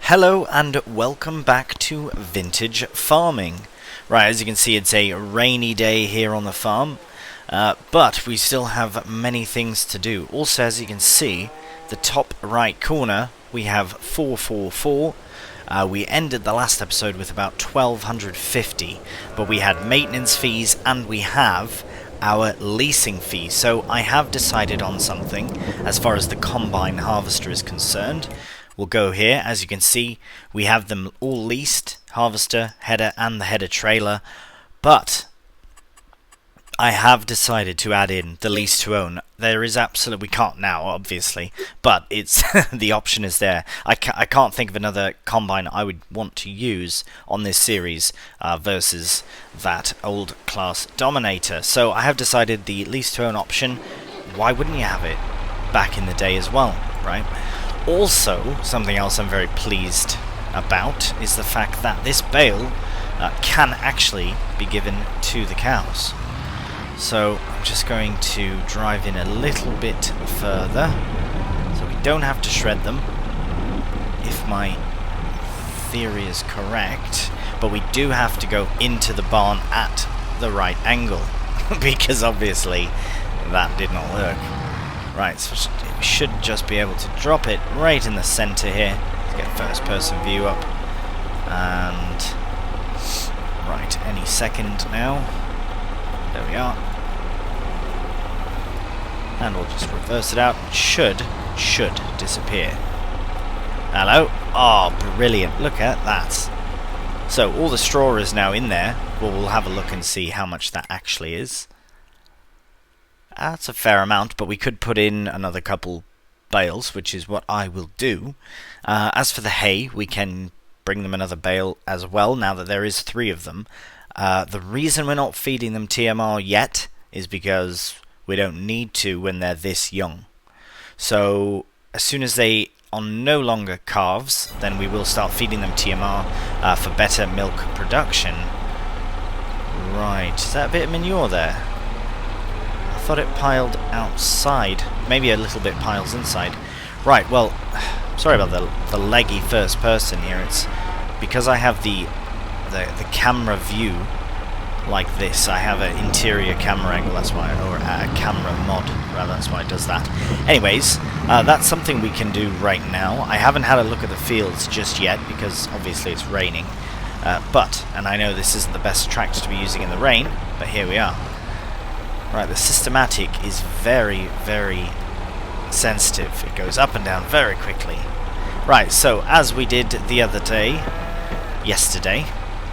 Hello and welcome back to Vintage Farming. Right, as you can see, it's a rainy day here on the farm, but we still have many things to do. Also, as you can see, the top right corner, we have 444. We ended the last episode with about 1250, but we had maintenance fees and we have our leasing fee. So I have decided on something as far as the combine harvester is concerned. We'll go here. As you can see, we have them all leased, harvester, header and the header trailer, but I have decided to add in the lease to own. There is absolutely, we can't now obviously, but it's the option is there. I can't think of another combine I would want to use on this series versus that old class Dominator. So I have decided the lease to own option. Why wouldn't you have it back in the day as well, right? Also, something else I'm very pleased about is the fact that this bale can actually be given to the cows. So I'm just going to drive in a little bit further so we don't have to shred them, if my theory is correct, but we do have to go into the barn at the right angle because obviously that did not work. Right, so we should just be able to drop it right in the center here. Let's get first person view up. And right, any second now. There we are. And we'll just reverse it out. It should disappear. Hello? Oh, brilliant. Look at that. So all the straw is now in there. Well, we'll have a look and see how much that actually is. That's a fair amount, but we could put in another couple bales, which is what I will do. As for the hay, we can bring them another bale as well, now that there is 3 of them. The reason we're not feeding them TMR yet is because we don't need to when they're this young. So as soon as they are no longer calves, then we will start feeding them TMR for better milk production. Right, is that a bit of manure there? I thought it piled outside. Maybe a little bit piles inside. Right, well, sorry about the leggy first person here. It's because I have the camera view like this. I have an interior camera angle, that's why, or a camera mod, rather, that's why it does that. Anyways, that's something we can do right now. I haven't had a look at the fields just yet because obviously it's raining. And I know this isn't the best tractor to be using in the rain, but here we are. Right, the systematic is very, very sensitive. It goes up and down very quickly. Right, so as we did the other day, yesterday,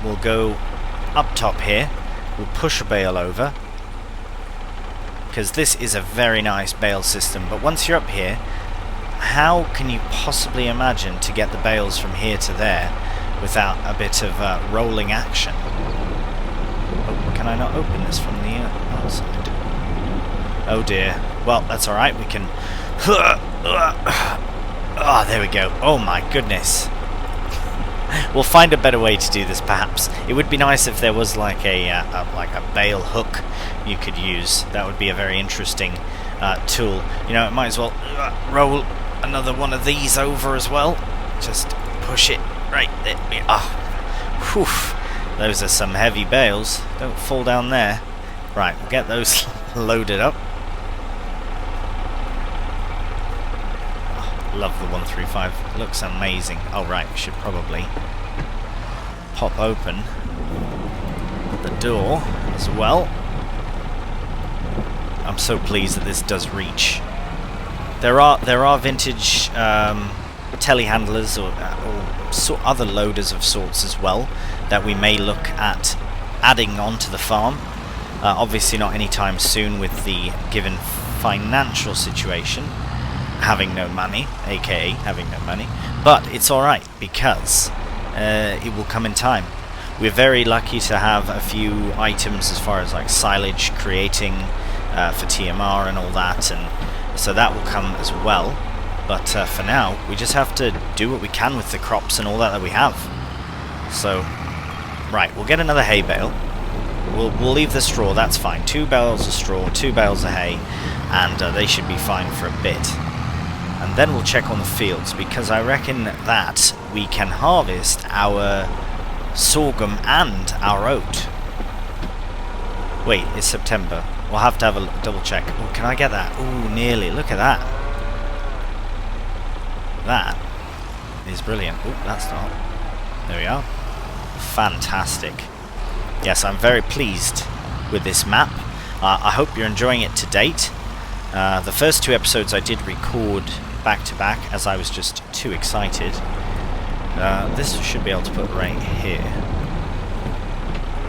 we'll go up top here. We'll push a bale over, because this is a very nice bale system. But once you're up here, how can you possibly imagine to get the bales from here to there without a bit of rolling action? Oh, can I not open this from the outside? Oh dear. Well, that's alright, we can... Oh, there we go. Oh my goodness. We'll find a better way to do this, perhaps. It would be nice if there was like a bale hook you could use. That would be a very interesting tool. You know, it might as well roll another one of these over as well. Just push it right there. Oh, whew. Those are some heavy bales. Don't fall down there. Right, we'll get those loaded up. Love the 135, looks amazing. Oh right, we should probably pop open the door as well. I'm so pleased that this does reach. There are vintage telehandlers or other loaders of sorts as well that we may look at adding onto the farm. Obviously not anytime soon with the given financial situation. Having no money, aka having no money, but it's alright because it will come in time. We're very lucky to have a few items as far as like silage creating for TMR and all that, and so that will come as well. But for now, we just have to do what we can with the crops and all that we have. So, right, we'll get another hay bale. We'll leave the straw, that's fine. 2 bales of straw, 2 bales of hay, and they should be fine for a bit. and then we'll check on the fields, because I reckon that we can harvest our sorghum and our oat. Wait, it's September. We'll have to have a double check. Oh, can I get that? Oh, nearly. Look at that. That is brilliant. Oh, that's not. There we are. Fantastic. Yes, I'm very pleased with this map. I hope you're enjoying it to date. The first 2 episodes I did record back to back, as I was just too excited. This should be able to put right here.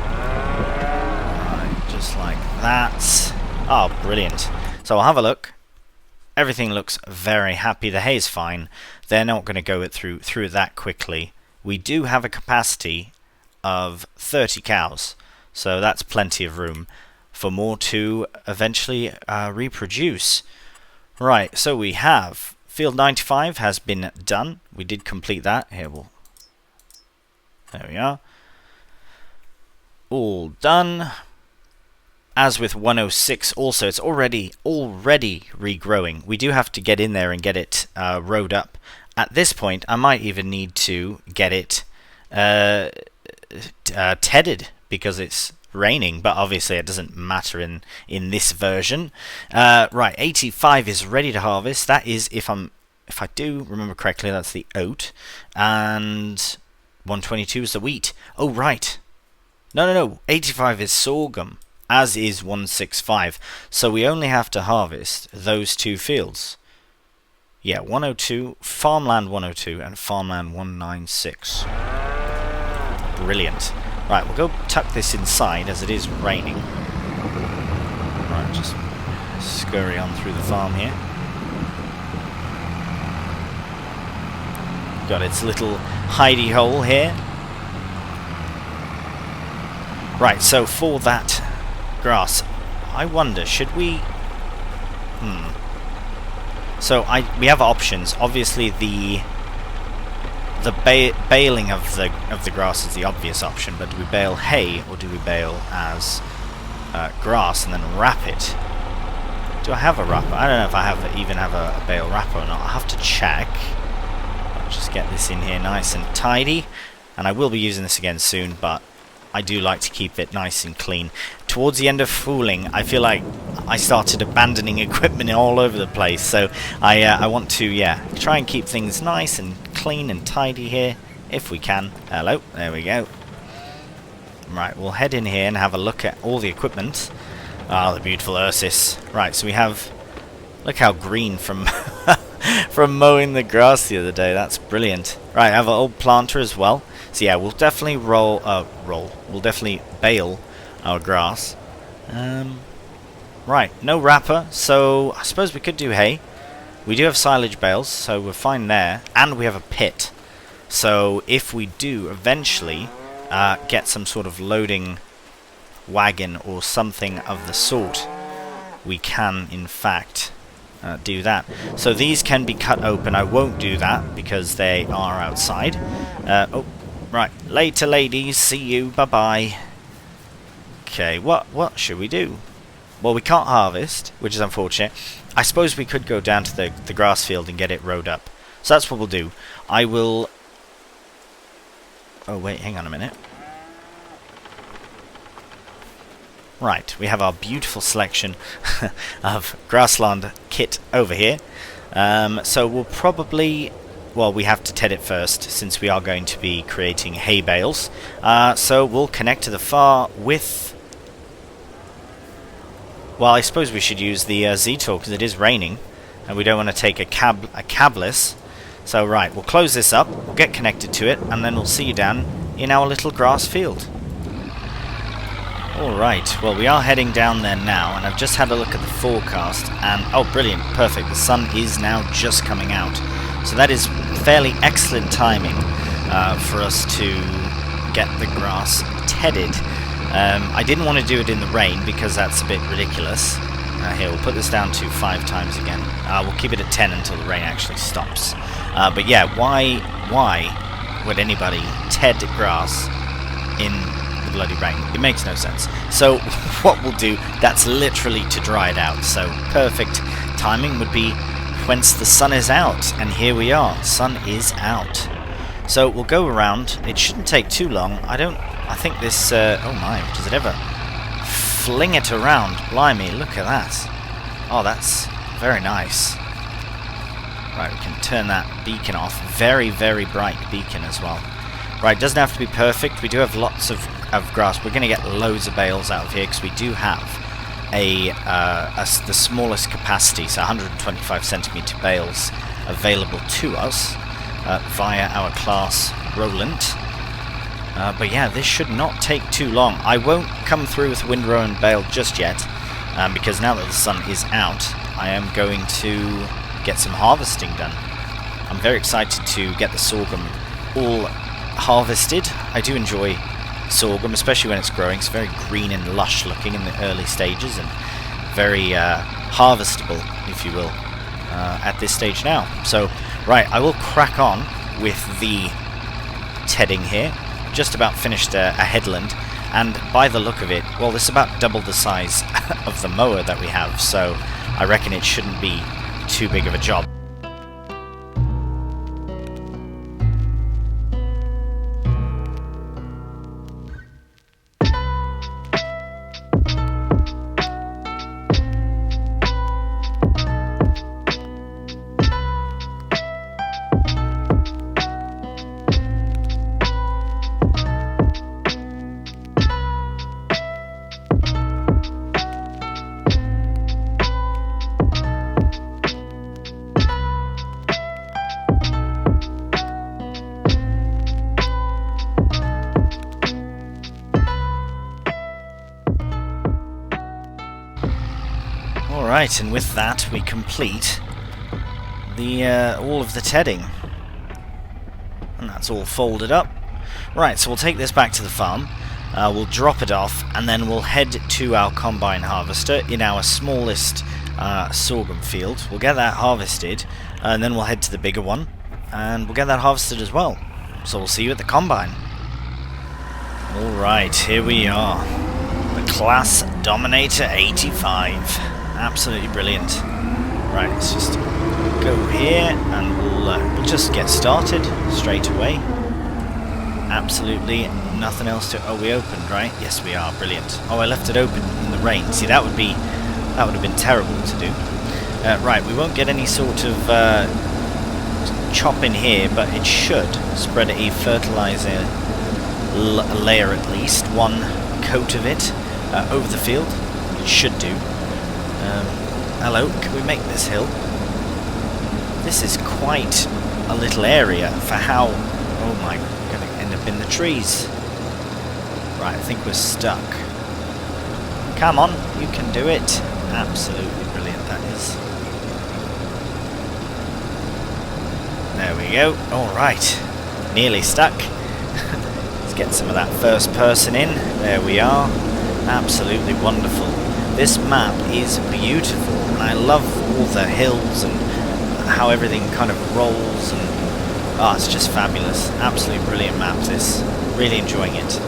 Right, just like that. Oh, brilliant. So I'll have a look. Everything looks very happy. The hay's fine. They're not going to go through that quickly. We do have a capacity of 30 cows, so that's plenty of room for more to eventually reproduce. Right, so we have field 95 has been done. We did complete that. Here, there we are. All done. As with 106 also, it's already regrowing. We do have to get in there and get it rowed up. At this point, I might even need to get it tedded, because it's raining, but obviously it doesn't matter in this version. Right, 85 is ready to harvest. That is, if I do remember correctly, that's the oat, and 122 is the wheat. Oh, right. No. 85 is sorghum, as is 165. So we only have to harvest those 2 fields. Yeah, 102, farmland 102 and farmland 196. Brilliant. Right, we'll go tuck this inside as it is raining. Right, just scurry on through the farm here. Got its little hidey hole here. Right, so for that grass, I wonder, should we... So we have options. Obviously, the baling of the grass is the obvious option, but do we bale hay or do we bale as grass and then wrap it? Do I have a wrapper? I don't know if I even have a bale wrapper or not. I'll have to check. I'll just get this in here nice and tidy, and I will be using this again soon, but I do like to keep it nice and clean. Towards the end of fooling, I feel like I started abandoning equipment all over the place, so I want to, try and keep things nice and clean and tidy here, if we can. Hello, there we go. Right, we'll head in here and have a look at all the equipment. Ah, the beautiful Ursus. Right, so we have... Look how green from from mowing the grass the other day. That's brilliant. Right, I have an old planter as well. So yeah, we'll definitely we'll definitely bale our grass. Right, no wrapper, so I suppose we could do hay. We do have silage bales, so we're fine there. And we have a pit. So if we do eventually get some sort of loading wagon or something of the sort, we can in fact do that. So these can be cut open. I won't do that because they are outside. Oh, right. Later, ladies. See you. Bye-bye. Okay, what should we do? Well, we can't harvest, which is unfortunate. I suppose we could go down to the grass field and get it rowed up. So that's what we'll do. I will... Oh, wait, hang on a minute. Right, we have our beautiful selection of Grassland kit over here. So we'll probably... Well, we have to ted it first, since we are going to be creating hay bales. So we'll connect to the far with... Well, I suppose we should use the Z-Tour, because it is raining, and we don't want to take a cabless. So, right, we'll close this up, we'll get connected to it, and then we'll see you down in our little grass field. Alright, well, we are heading down there now, and I've just had a look at the forecast, and... Oh, brilliant, perfect, the sun is now just coming out. So that is fairly excellent timing for us to get the grass tedded. I didn't want to do it in the rain because that's a bit ridiculous. Here, we'll put this down to 5 times again. We'll keep it at 10 until the rain actually stops. But yeah, why would anybody ted grass in the bloody rain? It makes no sense. So what we'll do, that's literally to dry it out. So perfect timing would be whence the sun is out, and here we are, sun is out. So we'll go around, it shouldn't take too long. I think this, oh my, does it ever fling it around? Blimey, look at that. Oh, that's very nice. Right, we can turn that beacon off. Very, very bright beacon as well. Right, doesn't have to be perfect. We do have lots of grass. We're going to get loads of bales out of here because we do have the smallest capacity, so 125 centimetre bales available to us via our class Roland. But yeah, this should not take too long. I won't come through with Windrowing bale just yet, because now that the sun is out, I am going to get some harvesting done. I'm very excited to get the sorghum all harvested. I do enjoy sorghum, especially when it's growing. It's very green and lush looking in the early stages, and very harvestable, if you will, at this stage now. So, right, I will crack on with the tedding here. Just about finished a headland, and by the look of it, well, this is about double the size of the mower that we have, so I reckon it shouldn't be too big of a job. Right, and with that we complete the all of the tedding, and that's all folded up. Right, so we'll take this back to the farm, we'll drop it off, and then we'll head to our combine harvester in our smallest sorghum field. We'll get that harvested, and then we'll head to the bigger one, and we'll get that harvested as well. So we'll see you at the combine. Alright, here we are. The Class Dominator 85. Absolutely brilliant. Right, let's just go here and we'll just get started straight away. Absolutely nothing else to... Oh, we opened, right? Yes, we are. Brilliant. Oh, I left it open in the rain. See, that would have been terrible to do. Right, we won't get any sort of chop in here, but it should spread a fertilizer layer, at least one coat of it over the field. It should do. Hello, can we make this hill? This is quite a little area for how... Oh my, we're going to end up in the trees. Right, I think we're stuck. Come on, you can do it. Absolutely brilliant, that is. There we go. Alright, nearly stuck. Let's get some of that first person in. There we are. Absolutely wonderful. This map is beautiful, and I love all the hills and how everything kind of rolls, and oh, it's just fabulous. Absolutely brilliant map, this. Really enjoying it.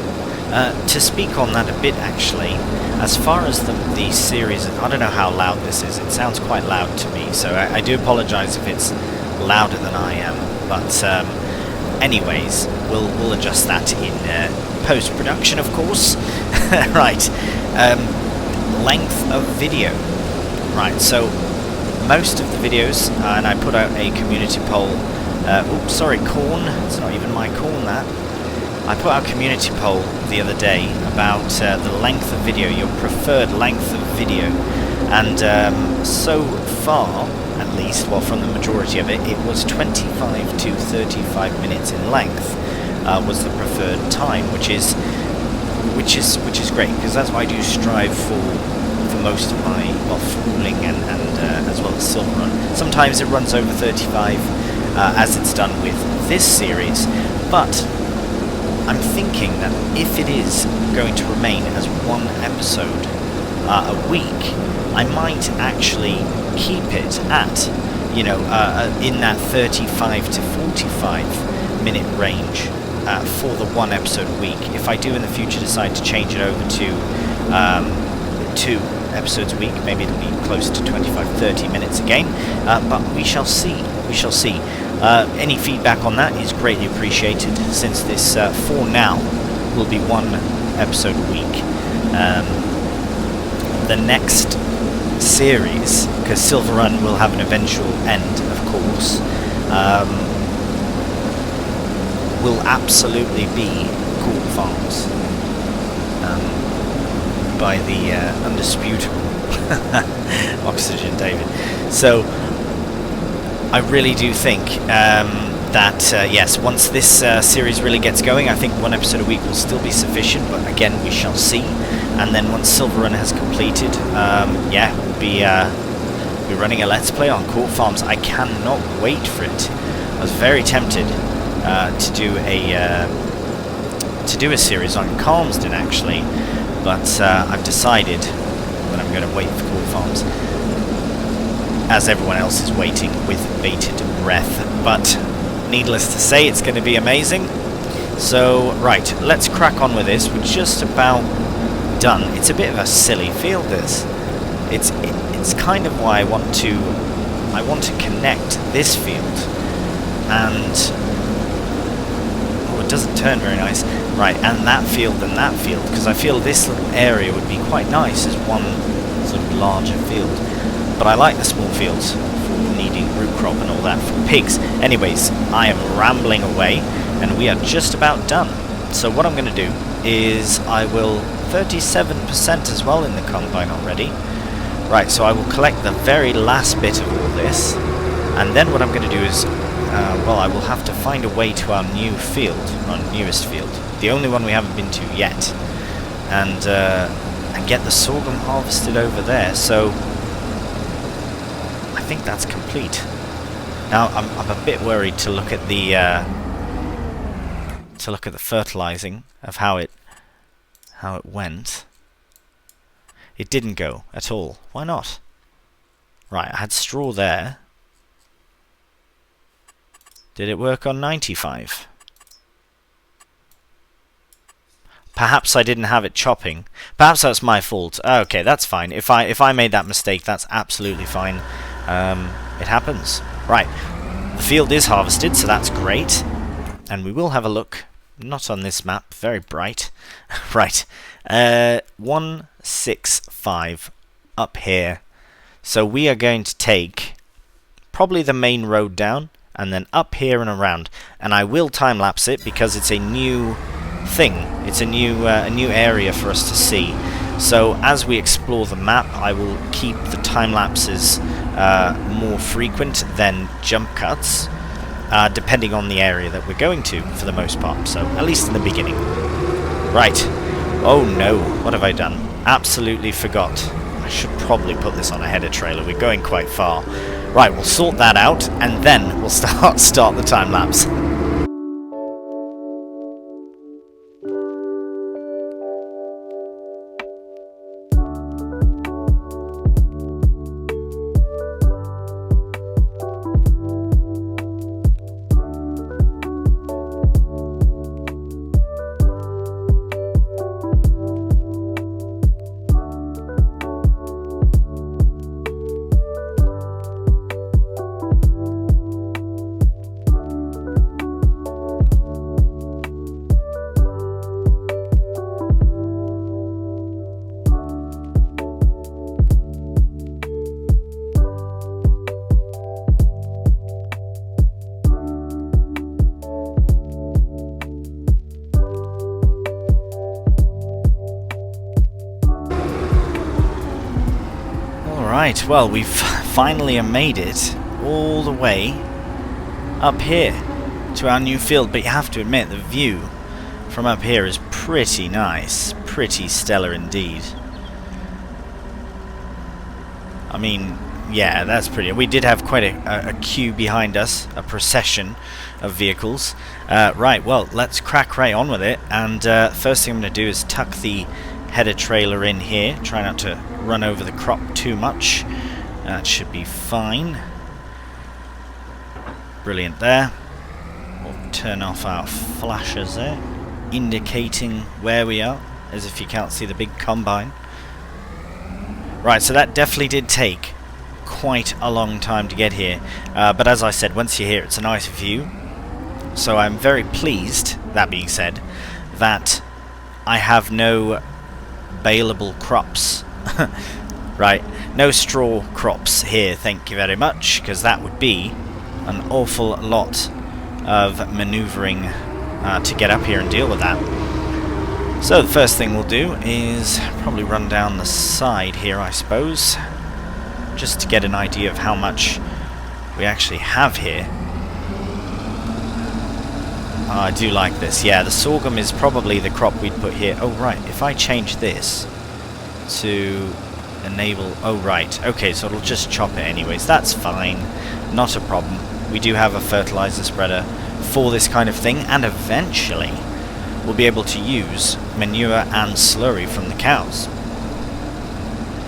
To speak on that a bit, actually, as far as the series, I don't know how loud this is. It sounds quite loud to me, so I do apologise if it's louder than I am. But anyways, we'll adjust that in post-production, of course. Right. Length of video. Right, so most of the videos, and I put out a community poll. Oops, sorry, corn. It's not even my corn, that. I put out a community poll the other day about the length of video, your preferred length of video, and so far, at least, well, from the majority of it, it was 25 to 35 minutes in length was the preferred time, which is great, because that's what I do strive for most of my fooling and as well as silver run. Sometimes it runs over 35, as it's done with this series, but I'm thinking that if it is going to remain as one episode a week, I might actually keep it at, in that 35 to 45 minute range for the one episode a week. If I do in the future decide to change it over to episodes a week. Maybe it'll be close to 25-30 minutes again, but we shall see. We shall see. Any feedback on that is greatly appreciated, since this, for now, will be one episode a week. The next series, because Silver Run will have an eventual end, of course, will absolutely be Cool Farms, by the undisputable Oxygen David. So I really do think that yes, once this series really gets going, I think one episode a week will still be sufficient, but again, we shall see. And then once Silver Run has completed, yeah, we'll be running a Let's Play on Court Farms. I cannot wait for it. I was very tempted to do a series on Calmsden, actually, but I've decided that I'm going to wait for Court Farms, as everyone else is waiting with bated breath. But needless to say, it's going to be amazing. So, right, let's crack on with this. We're just about done. It's a bit of a silly field, this. It's kind of why I want to connect this field, and oh, it doesn't turn very nice. Right, and that field, because I feel this little area would be quite nice as one sort of larger field. But I like the small fields for needing root crop and all that for pigs. Anyways, I am rambling away, and we are just about done. So what I'm going to do is I will 37% as well in the combine already. Right, so I will collect the very last bit of all this, and then what I'm going to do is, well, I will have to find a way to our new field, our newest field, the only one we haven't been to yet, and get the sorghum harvested over there. So I think that's complete. Now I'm a bit worried to look at the fertilizing of how it went. It didn't go at all. Why not? Right, I had straw there. Did it work on 95? Perhaps I didn't have it chopping. Perhaps that's my fault. Okay, that's fine. If I made that mistake, that's absolutely fine. It happens. Right, the field is harvested, so that's great. And we will have a look. Not on this map. Very bright. Right. 165 up here. So we are going to take probably the main road down, and then up here and around. And I will time-lapse it because it's a new thing. It's a new area for us to see. So as we explore the map, I will keep the time-lapses more frequent than jump cuts, depending on the area that we're going to, for the most part. So at least in the beginning. Right. Oh no, what have I done? Absolutely forgot. I should probably put this on a header trailer. We're going quite far. Right, we'll sort that out, and then we'll start the time lapse. Right, well, we've finally made it all the way up here to our new field, but you have to admit the view from up here is pretty nice, pretty stellar indeed. I mean, yeah, that's pretty. We did have quite a queue behind us, a procession of vehicles. Right, well, let's crack right on with it, and first thing I'm going to do is tuck the header trailer in here, try not to run over the crop too much. That should be fine. Brilliant there. We'll turn off our flashers there, indicating where we are, as if you can't see the big combine. Right, so that definitely did take quite a long time to get here. But as I said, once you're here, it's a nice view. So I'm very pleased, that being said, that I have no baleable crops. Right, no straw crops here, thank you very much, because that would be an awful lot of manoeuvring to get up here and deal with that. So the first thing we'll do is probably run down the side here, I suppose, just to get an idea of how much we actually have here. Oh, I do like this. Yeah, the sorghum is probably the crop we'd put here. Oh, right, if I change this to enable... Oh, right. Okay, so it'll just chop it anyways. That's fine. Not a problem. We do have a fertilizer spreader for this kind of thing, and eventually we'll be able to use manure and slurry from the cows.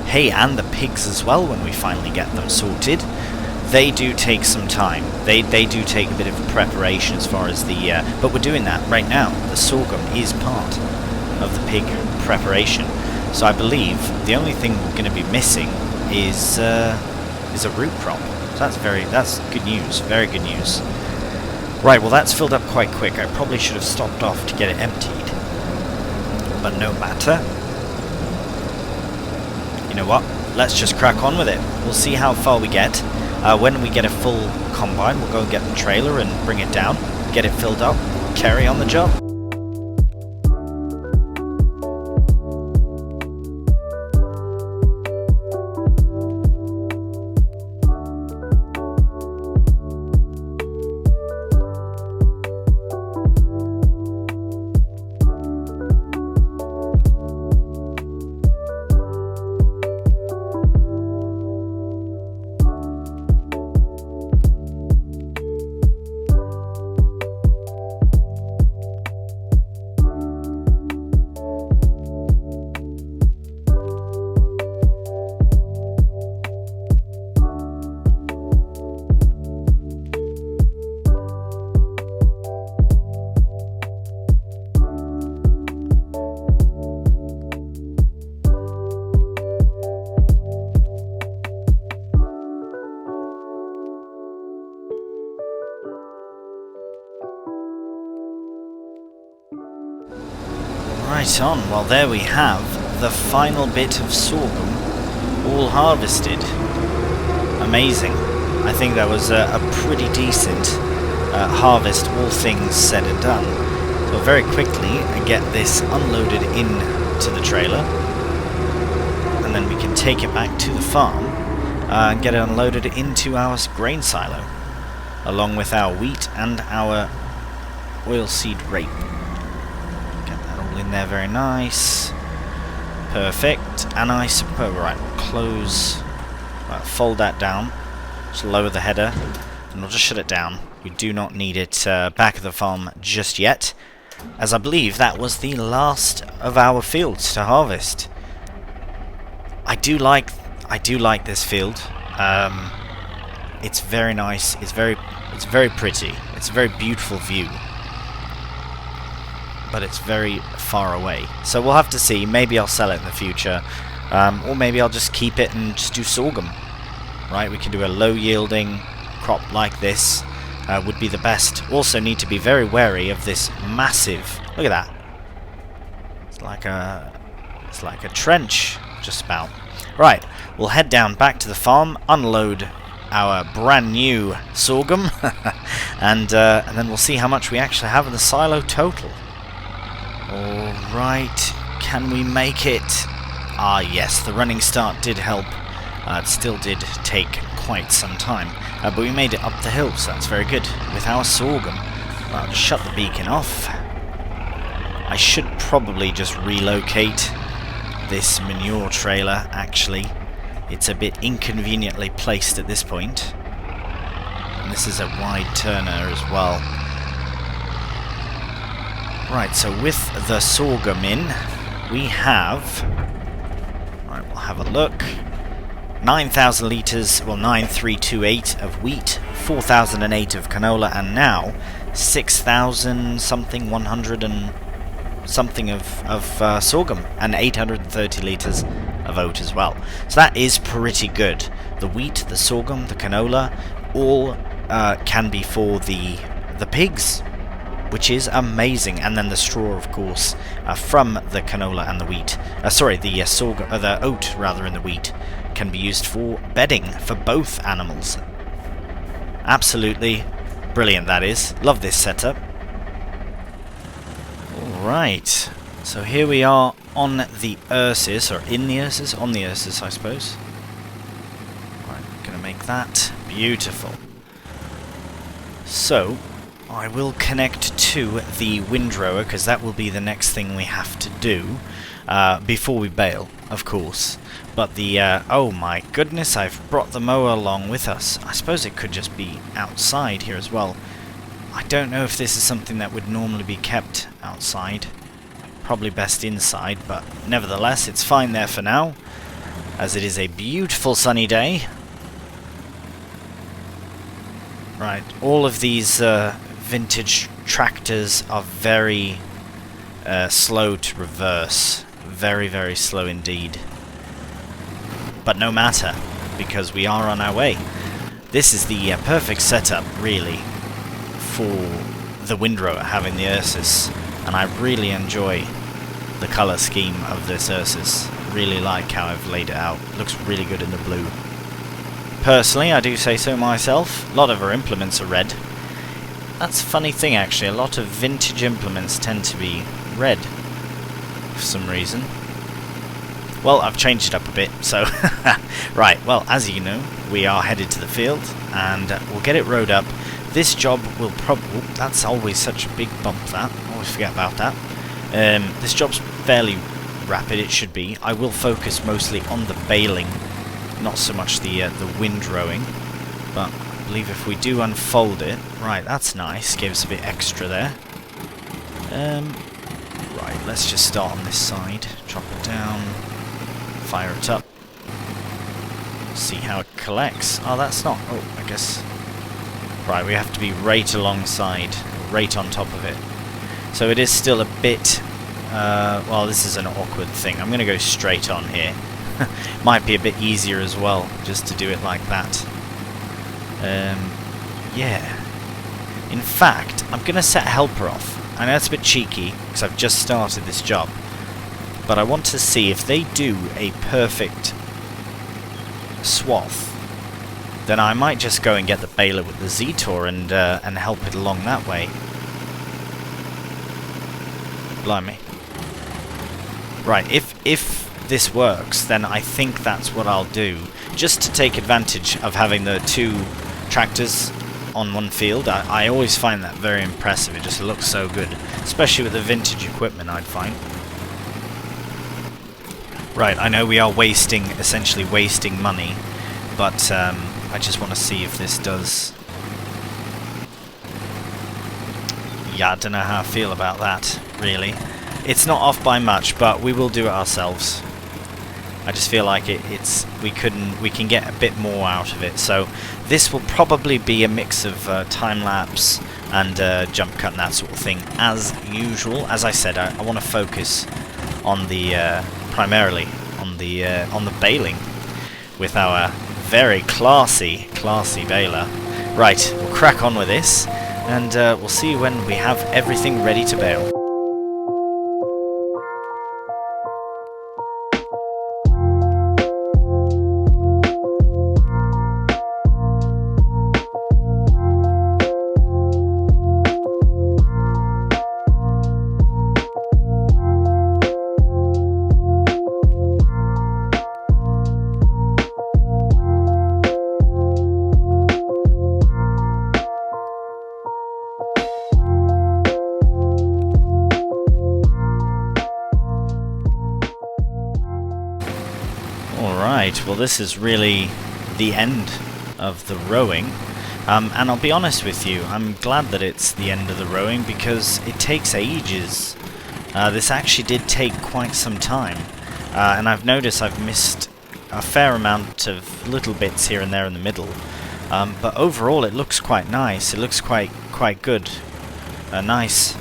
Hey, and the pigs as well, when we finally get them sorted. They do take some time. They do take a bit of preparation as far as the... but we're doing that right now. The sorghum is part of the pig preparation. So I believe the only thing we're going to be missing is a root crop. So that's good news. Very good news. Right, well that's filled up quite quick. I probably should have stopped off to get it emptied. But no matter. You know what? Let's just crack on with it. We'll see how far we get. When we get a full combine, we'll go and get the trailer and bring it down, get it filled up, carry on the job. Right on, well there we have the final bit of sorghum all harvested. Amazing. I think that was a pretty decent harvest, all things said and done. So very quickly I get this unloaded into the trailer, and then we can take it back to the farm and get it unloaded into our grain silo, along with our wheat and our oilseed rape. In there, very nice, perfect. And I suppose, right, we'll close, right, fold that down, just lower the header, and we'll just shut it down. We do not need it back at the farm just yet, as I believe that was the last of our fields to harvest. I do like this field. It's very nice. It's very pretty. It's a very beautiful view. But it's very far away. So we'll have to see. Maybe I'll sell it in the future. Or maybe I'll just keep it and just do sorghum. Right, we can do a low yielding crop like this. Would be the best. Also need to be very wary of this massive... Look at that. It's like a trench, just about. Right, we'll head down back to the farm, unload our brand new sorghum, and then we'll see how much we actually have in the silo total. Alright, can we make it? Ah yes, the running start did help. It still did take quite some time, but we made it up the hill, so that's very good with our sorghum. Well, I'll just shut the beacon off. I should probably just relocate this manure trailer, actually. It's a bit inconveniently placed at this point. And this is a wide turner as well. Right, so with the sorghum in, we have... Right, we'll have a look. 9,000 litres, well 9,328 of wheat, 4,008 of canola, and now 6,000 something, 100 and something of sorghum, and 830 litres of oat as well. So that is pretty good. The wheat, the sorghum, the canola, all can be for the pigs, which is amazing. And then the straw, of course, from the canola and the wheat, the sorghum, the oat rather, and the wheat can be used for bedding for both animals. Absolutely brilliant, that is. Love this setup. Alright, so here we are on the Ursus, or in the Ursus, on the Ursus, I suppose. Right, gonna make that beautiful. So, I will connect to the windrower, because that will be the next thing we have to do before we bale, of course. But the, oh my goodness, I've brought the mower along with us. I suppose it could just be outside here as well. I don't know if this is something that would normally be kept outside. Probably best inside, but nevertheless, it's fine there for now, as it is a beautiful sunny day. Right, all of these vintage tractors are very slow to reverse. Very, very slow indeed. But no matter, because we are on our way. This is the perfect setup, really, for the windrower, having the Ursus. And I really enjoy the colour scheme of this Ursus. Really like how I've laid it out. Looks really good in the blue. Personally, I do say so myself. A lot of our implements are red. That's a funny thing, actually. A lot of vintage implements tend to be red for some reason. Well, I've changed it up a bit, so... Right, well, as you know, we are headed to the field, and we'll get it rowed up. This job will probably... That's always such a big bump, that. I always forget about that. This job's fairly rapid, it should be. I will focus mostly on the baling, not so much the windrowing. But I believe if we do unfold it... Right, that's nice. Gives a bit extra there. Right, let's just start on this side. Chop it down. Fire it up. See how it collects. Oh, that's not... Oh, I guess... Right, we have to be right alongside, right on top of it. So it is still a bit... well, this is an awkward thing. I'm going to go straight on here. Might be a bit easier as well, just to do it like that. Yeah. In fact, I'm going to set helper off. I know it's a bit cheeky, because I've just started this job. But I want to see if they do a perfect swath, then I might just go and get the baler with the Z-Tor and help it along that way. Blimey. Right, if this works, then I think that's what I'll do, just to take advantage of having the two tractors on one field. I always find that very impressive. It just looks so good, especially with the vintage equipment, I'd find. Right, I know we are essentially wasting money, but I just want to see if this does... Yeah, I don't know how I feel about that, really. It's not off by much, but we will do it ourselves. I just feel like we can get a bit more out of it. So this will probably be a mix of time-lapse and jump cut and that sort of thing, as usual. As I said, I want to focus on the... primarily on the baling with our very classy baler. Right, we'll crack on with this, and we'll see you when we have everything ready to bale. Alright, well this is really the end of the rowing, and I'll be honest with you, I'm glad that it's the end of the rowing because it takes ages. This actually did take quite some time, and I've noticed I've missed a fair amount of little bits here and there in the middle, but overall it looks quite nice. It looks quite good. Nice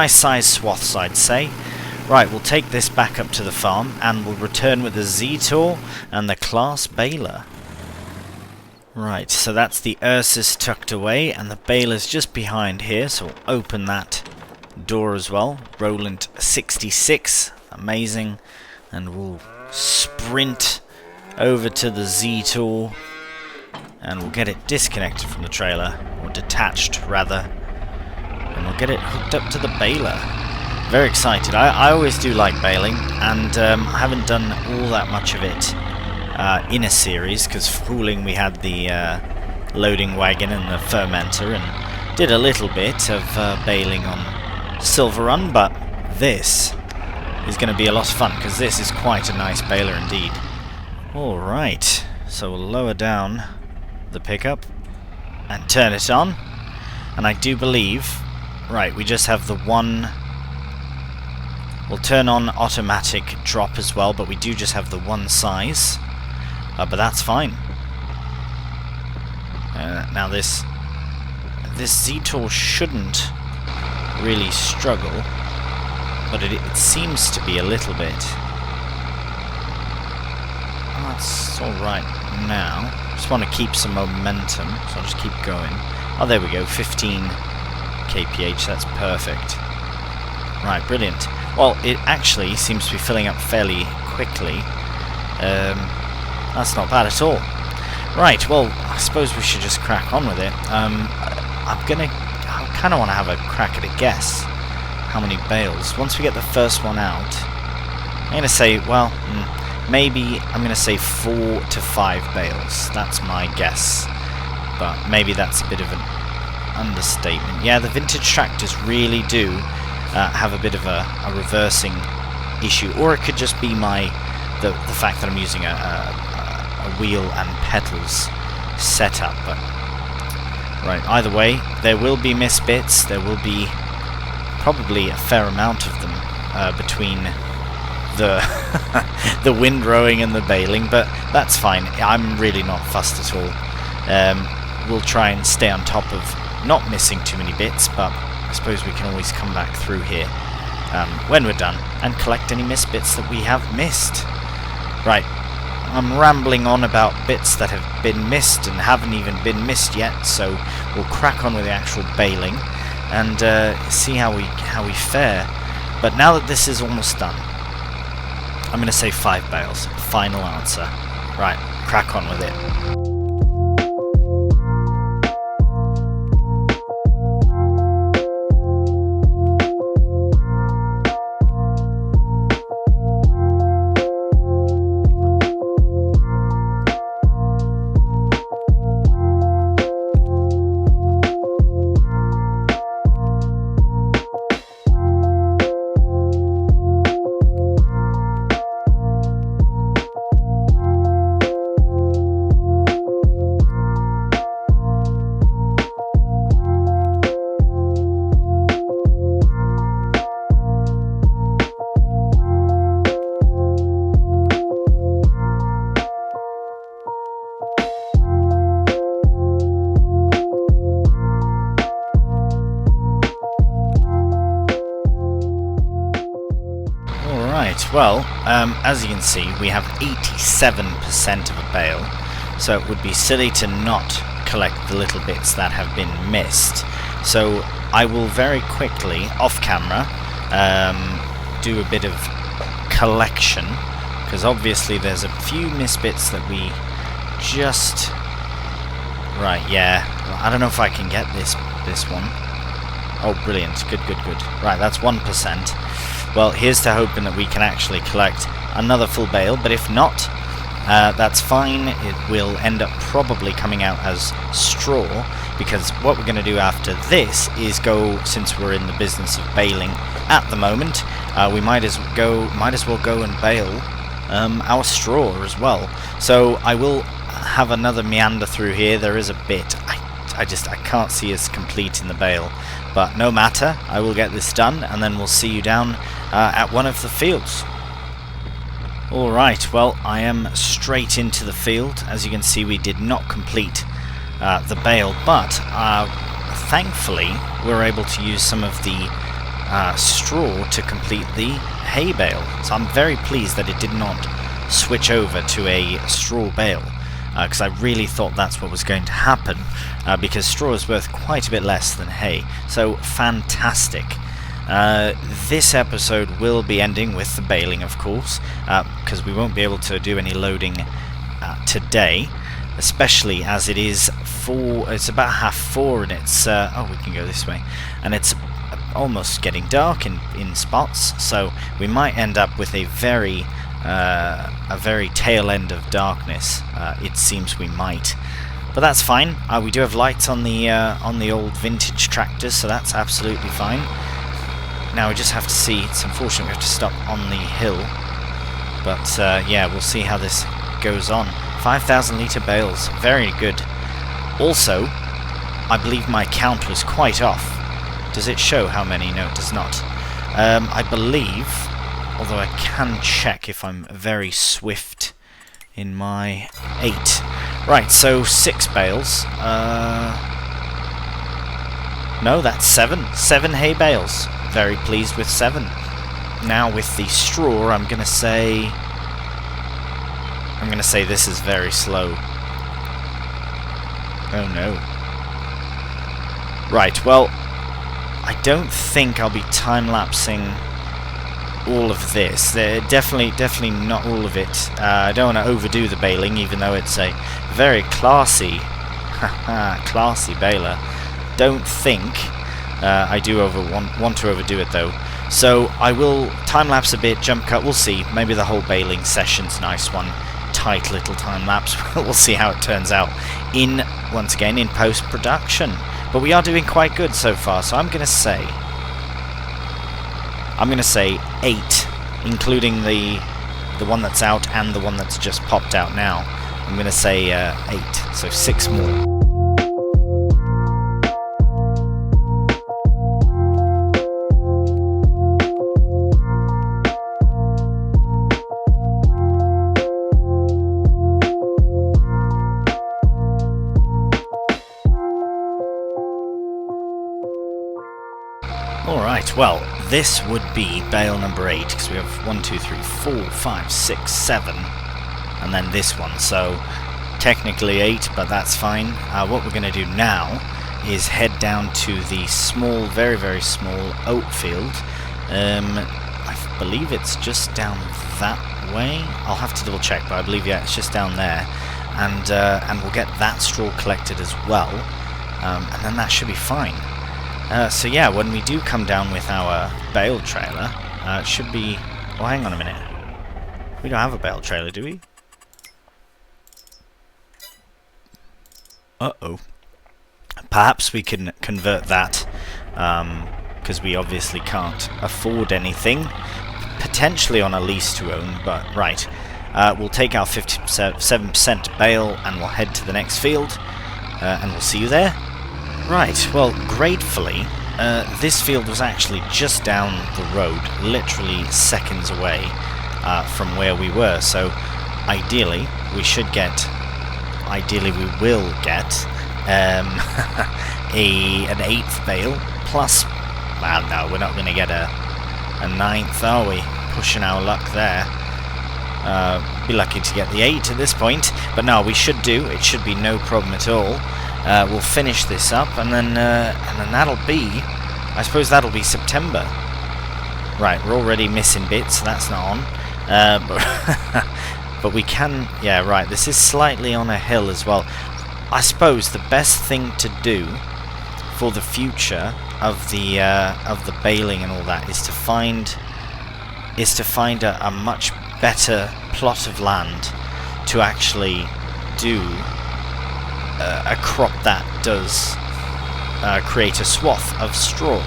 size swaths, I'd say. Right, we'll take this back up to the farm and we'll return with the Z-Tour and the CLAAS baler. Right, so that's the Ursus tucked away and the baler's just behind here, so we'll open that door as well. Roland 66, amazing. And we'll sprint over to the Z-Tour and we'll get it disconnected from the trailer, or detached rather, and we'll get it hooked up to the baler. Very excited. I always do like baling, and I haven't done all that much of it in a series, because fooling we had the loading wagon and the fermenter, and did a little bit of baling on Silver Run, but this is going to be a lot of fun, because this is quite a nice baler indeed. Alright, so we'll lower down the pickup and turn it on, and I do believe, right, we just have the one. We'll turn on automatic drop as well, but we do just have the one size. But that's fine. Now this Z-Tour shouldn't really struggle, but it seems to be a little bit. Oh, that's alright now. Just want to keep some momentum, so I'll just keep going. Oh, there we go, 15 kph, that's perfect. Right, brilliant. Well, it actually seems to be filling up fairly quickly. That's not bad at all. Right, well, I suppose we should just crack on with it. I kind of want to have a crack at a guess how many bales. Once we get the first one out, I'm going to say, well, maybe I'm going to say 4 to 5 bales. That's my guess. But maybe that's a bit of an understatement. Yeah, the vintage tractors really do have a bit of a reversing issue, or it could just be the fact that I'm using a wheel and pedals setup. But right, either way, there will be misbits. There will be probably a fair amount of them between the the windrowing and the baling, but that's fine. I'm really not fussed at all. We'll try and stay on top of not missing too many bits, but I suppose we can always come back through here when we're done and collect any misbits that we have missed. Right, I'm rambling on about bits that have been missed and haven't even been missed yet, so we'll crack on with the actual baling and see how we fare. But now that this is almost done, I'm going to say 5 bales. Final answer. Right, crack on with it. Well, as you can see, we have 87% of a bale, so it would be silly to not collect the little bits that have been missed. So I will very quickly, off camera, do a bit of collection, because obviously there's a few misbits that we just... Right, yeah, I don't know if I can get this one. Oh, brilliant, good. Right, that's 1%. Well, here's to hoping that we can actually collect another full bale, but if not, that's fine. It will end up probably coming out as straw, because what we're going to do after this is go, since we're in the business of baling at the moment, we might as well go and bale our straw as well. So I will have another meander through here. There is a bit. I can't see us completing the bale, but no matter, I will get this done, and then we'll see you down at one of the fields. Alright, well, I am straight into the field. As you can see, we did not complete the bale, but thankfully we're able to use some of the straw to complete the hay bale. So I'm very pleased that it did not switch over to a straw bale, because I really thought that's what was going to happen, because straw is worth quite a bit less than hay. So fantastic. This episode will be ending with the baling, of course, because we won't be able to do any loading today, especially as it is it's about 3:30 and it's oh, we can go this way, and it's almost getting dark in spots, so we might end up with a very tail end of darkness. It seems we might, but that's fine. We do have lights on the old vintage tractors, so that's absolutely fine. Now we just have to see. It's unfortunate we have to stop on the hill, but yeah, we'll see how this goes on. 5,000 litre bales, very good. Also, I believe my count was quite off. Does it show how many? No, it does not. I believe, although I can check if I'm very swift in my 8. Right, so 6 bales. No, that's 7. 7 hay bales. Very pleased with 7. Now with the straw, I'm gonna say this is very slow. Oh no. Right, well, I don't think I'll be time-lapsing all of this. Definitely not all of it. I don't want to overdo the baling, even though it's a very classy, classy baler. Don't think I do want to overdo it though. So I will time-lapse a bit, jump cut, we'll see. Maybe the whole baling session's nice one. Tight little time-lapse. We'll see how it turns out once again in post-production. But we are doing quite good so far, so I'm gonna say 8, including the one that's out and the one that's just popped out now. I'm gonna say 8, so 6 more. Alright, well, this would be bale number 8, because we have 1, 2, 3, 4, 5, 6, 7, and then this one, so technically 8, but that's fine. What we're going to do now is head down to the small, very, very small oat field. I believe it's just down that way. I'll have to double check, but I believe, yeah, it's just down there, and we'll get that straw collected as well, and then that should be fine. So yeah, when we do come down with our bale trailer, it should be... Oh, hang on a minute. We don't have a bale trailer, do we? Uh-oh. Perhaps we can convert that, because we obviously can't afford anything. Potentially on a lease to own, but right. We'll take our 57% bale and we'll head to the next field, and we'll see you there. Right, well, gratefully, this field was actually just down the road, literally seconds away from where we were, so ideally we will get an 8th bale, plus, well, no, we're not going to get a 9th, are we? Pushing our luck there. Be lucky to get the 8 at this point, but no, we should do, it should be no problem at all. We'll finish this up, and then that'll be, I suppose that'll be September. Right, we're already missing bits, so that's not on. But we can, yeah, right, this is slightly on a hill as well. I suppose the best thing to do for the future of the baling and all that is to find a much better plot of land to actually do a crop that does create a swath of straw.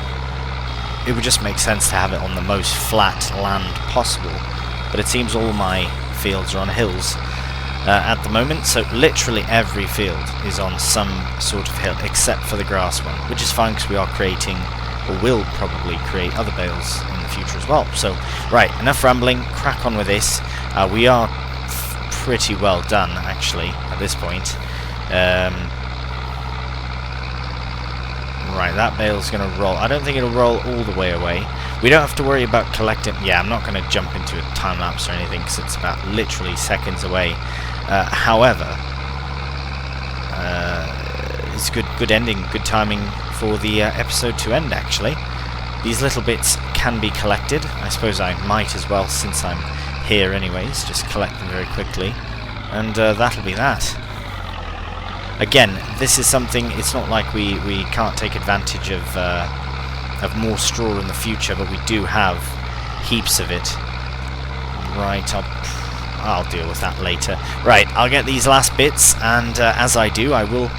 It would just make sense to have it on the most flat land possible, but it seems all my fields are on hills at the moment, so literally every field is on some sort of hill except for the grass one, which is fine because we are creating, or will probably create, other bales in the future as well. So right, enough rambling, crack on with this. We are pretty well done actually at this point. Right, that bale's going to roll. I don't think it'll roll all the way away, We don't have to worry about collecting... Yeah, I'm not going to jump into a time-lapse or anything, because it's about literally seconds away. However, it's good ending, good timing for the episode to end, actually. These little bits can be collected. I suppose I might as well, since I'm here anyways, just collect them very quickly. And that'll be that. Again, this is something, it's not like we can't take advantage of more straw in the future, but we do have heaps of it. Right, I'll deal with that later. Right, I'll get these last bits, and as I do, I will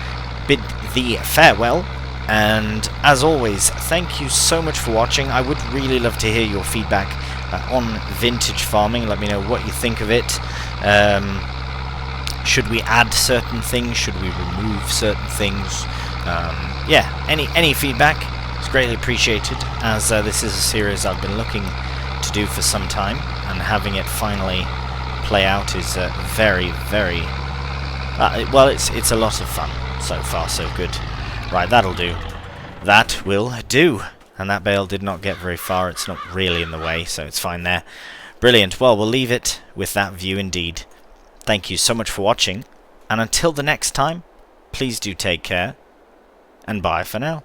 bid thee farewell. And as always, thank you so much for watching. I would really love to hear your feedback on vintage farming. Let me know what you think of it. Should we add certain things? Should we remove certain things? Yeah, any feedback is greatly appreciated, as this is a series I've been looking to do for some time, and having it finally play out is very, very... well, it's a lot of fun. So far, so good. Right, that'll do. That will do. And that bale did not get very far. It's not really in the way, so it's fine there. Brilliant. Well, we'll leave it with that view indeed. Thank you so much for watching, and until the next time, please do take care, and bye for now.